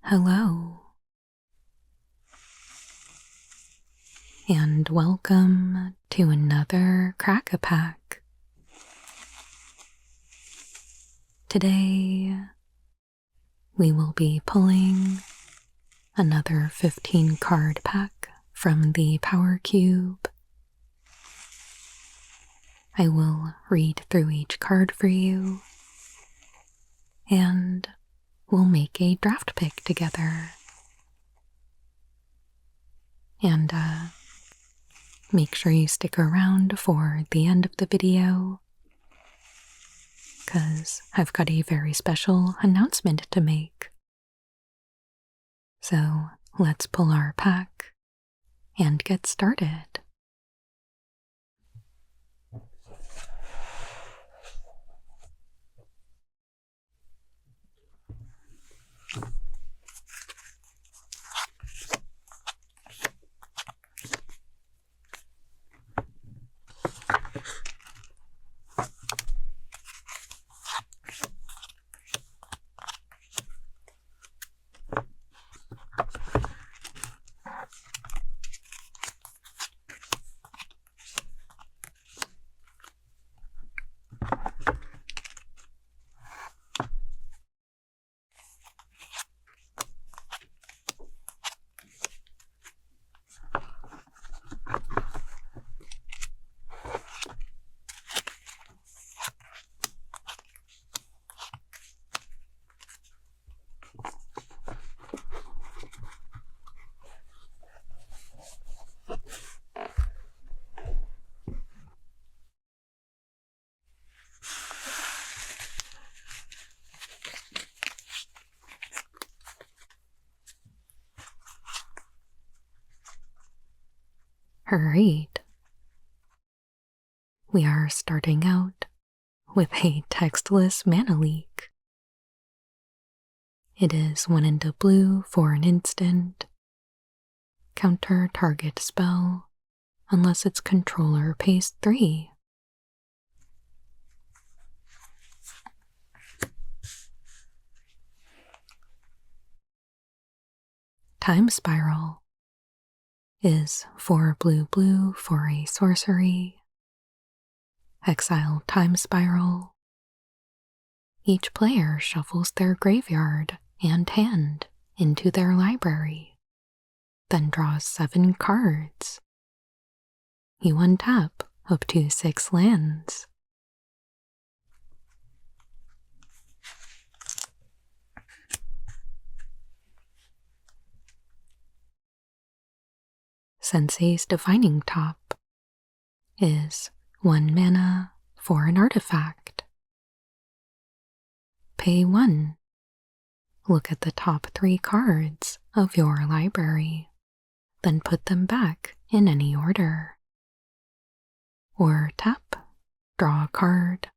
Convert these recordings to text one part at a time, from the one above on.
Hello, and welcome to another Crack-a-Pack. Today, we will be pulling another 15-card pack from the Power Cube. I will read through each card for you, and we'll make a draft pick together. And make sure you stick around for the end of the video, because I've got a very special announcement to make. So let's pull our pack and get started. Alright, we are starting out with a textless mana leak. It is 1 into blue for an instant. Counter target spell unless its controller pays 3. Time Spiral is 4 blue for a sorcery. Exile Time Spiral. Each player shuffles their graveyard and hand into their library, then draws 7 cards. You untap up to 6 lands. Sensei's Divining Top is 1 mana for an artifact. Pay 1. Look at the top 3 cards of your library, then put them back in any order. Or tap, draw a card,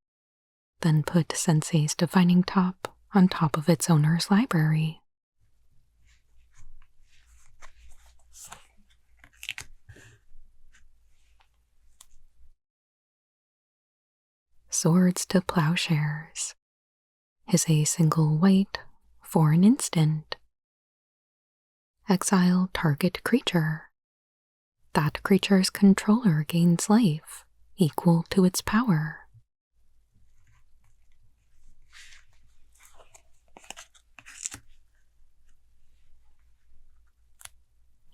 then put Sensei's Divining Top on top of its owner's library. Swords to Plowshares is a single white for an instant. Exile target creature. That creature's controller gains life equal to its power.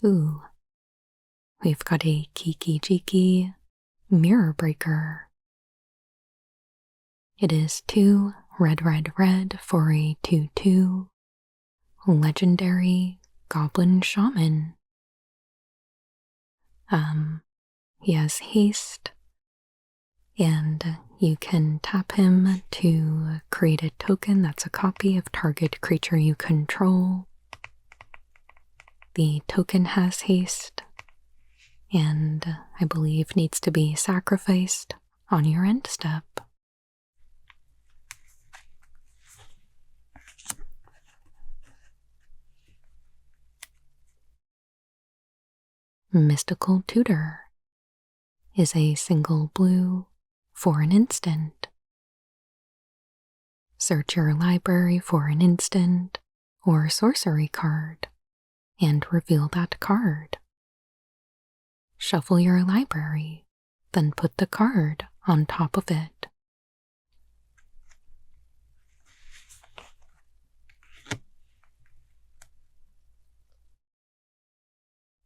Ooh, we've got a Kiki-Jiki Mirror Breaker. It is 2 red for a 2/2 legendary Goblin Shaman. He has haste, and you can tap him to create a token that's a copy of target creature you control. The token has haste, and I believe needs to be sacrificed on your end step. Mystical Tutor is a single blue for an instant. Search your library for an instant or sorcery card and reveal that card. Shuffle your library, then put the card on top of it.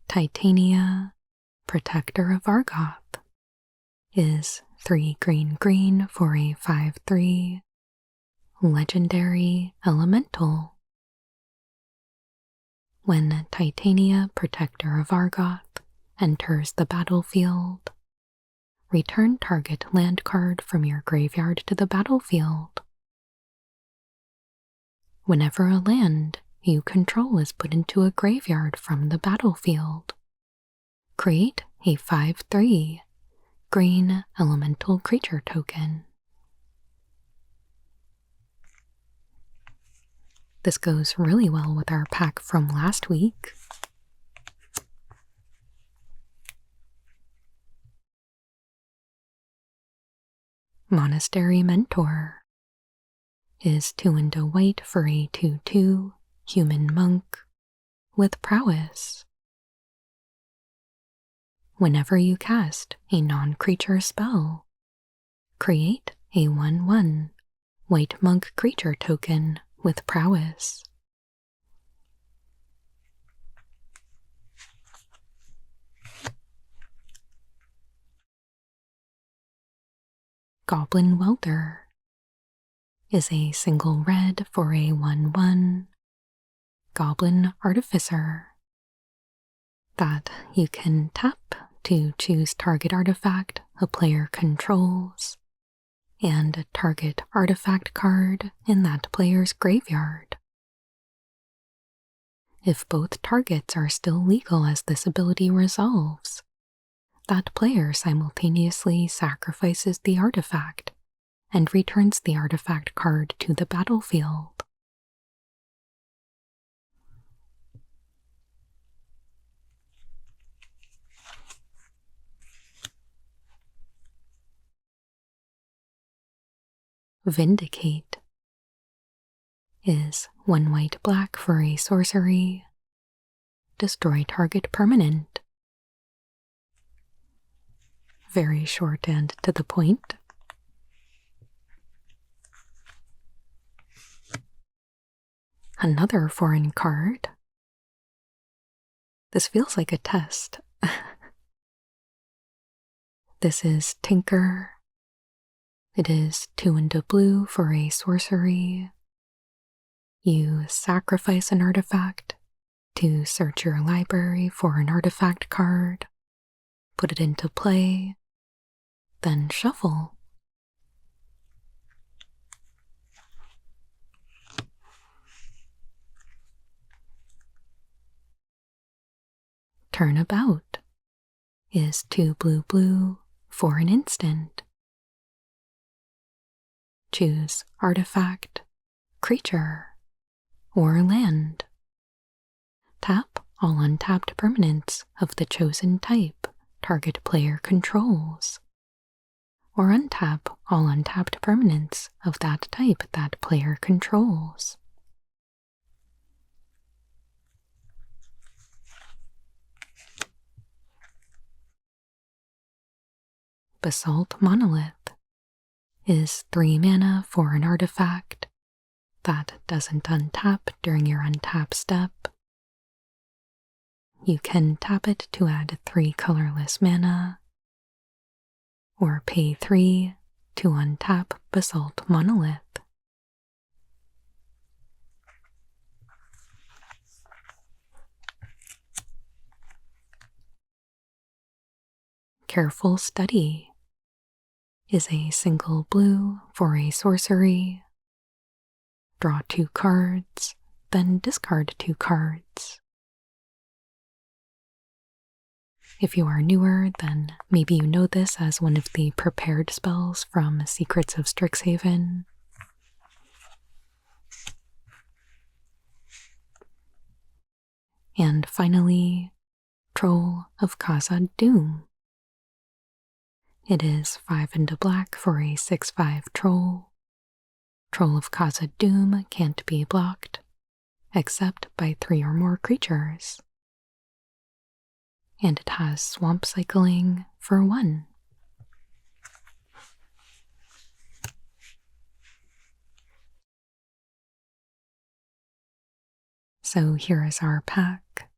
Titania, Protector of Argoth, is 3 green for a 5/3 legendary elemental. When Titania, Protector of Argoth, enters the battlefield, return target land card from your graveyard to the battlefield. Whenever a land you control is put into a graveyard from the battlefield, create a 5/3 green elemental creature token. This goes really well with our pack from last week. Monastery Mentor is 2 and a white for a 2/2 human monk with prowess. Whenever you cast a non-creature spell, create a 1/1 white monk creature token with prowess. Goblin Welder is a single red for a 1/1 Goblin Artificer that you can tap to choose target artifact a player controls and a target artifact card in that player's graveyard. If both targets are still legal as this ability resolves, that player simultaneously sacrifices the artifact and returns the artifact card to the battlefield. Vindicate is 1 white for a sorcery. Destroy target permanent. Very short and to the point. Another foreign card. This feels like a test. This is Tinker. It is 2 and a blue for a sorcery. You sacrifice an artifact to search your library for an artifact card, put it into play, then shuffle. Turnabout is 2 blue for an instant. Choose artifact, creature, or land. Tap all untapped permanents of the chosen type target player controls, or untap all untapped permanents of that type that player controls. Basalt Monolith is 3 mana for an artifact that doesn't untap during your untap step. You can tap it to add 3 colorless mana, or pay 3 to untap Basalt Monolith. Careful Study is a single blue for a sorcery. Draw 2 cards, then discard 2 cards. If you are newer, then maybe you know this as one of the prepared spells from Secrets of Strixhaven. And finally, Troll of Khazad-dûm It is 5 and a black for a 6/5 troll. Troll of Casa Doom can't be blocked, except by 3 or more creatures. And it has swamp cycling for 1. So here is our pack.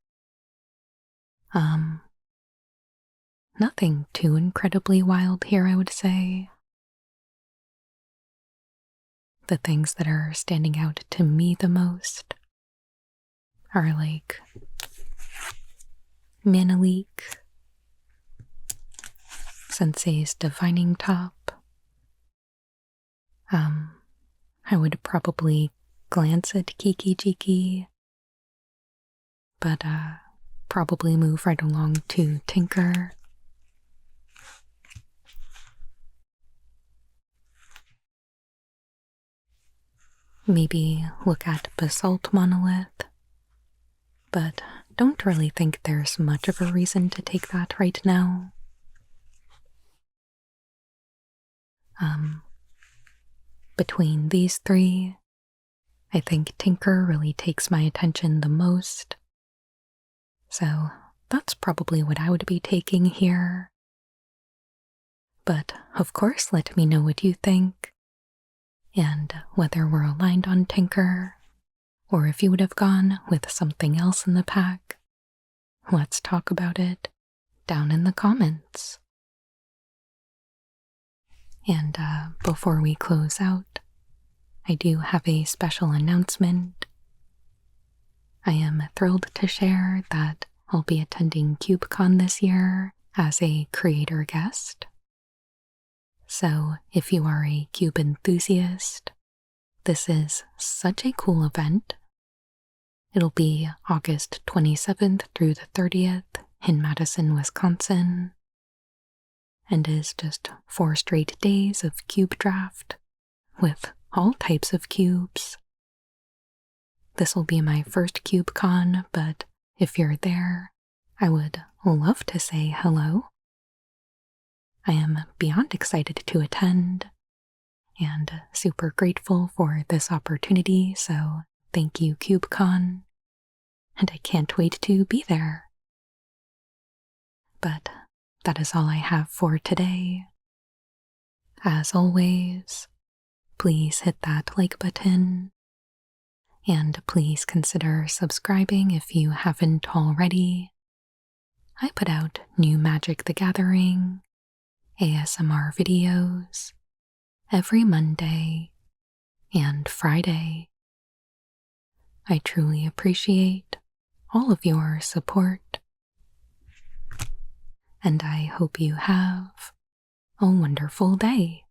Nothing too incredibly wild here, I would say. The things that are standing out to me the most are like Mana Leak, Sensei's Divining Top. I would probably glance at Kiki Jiki, but probably move right along to Tinker. Maybe look at Basalt Monolith, but don't really think there's much of a reason to take that right now. Between these 3, I think Tinker really takes my attention the most. So that's probably what I would be taking here. But of course, let me know what you think, and whether we're aligned on Tinker, or if you would have gone with something else in the pack. Let's talk about it down in the comments. And before we close out, I do have a special announcement. I am thrilled to share that I'll be attending CubeCon this year as a creator guest. So if you are a cube enthusiast, this is such a cool event. It'll be August 27th through the 30th in Madison, Wisconsin, and is just 4 straight days of cube draft with all types of cubes. This will be my first CubeCon, but if you're there, I would love to say hello. I am beyond excited to attend and super grateful for this opportunity, so thank you, CubeCon, and I can't wait to be there. But that is all I have for today. As always, please hit that like button, and please consider subscribing if you haven't already. I put out new Magic the Gathering ASMR videos every Monday and Friday. I truly appreciate all of your support, and I hope you have a wonderful day.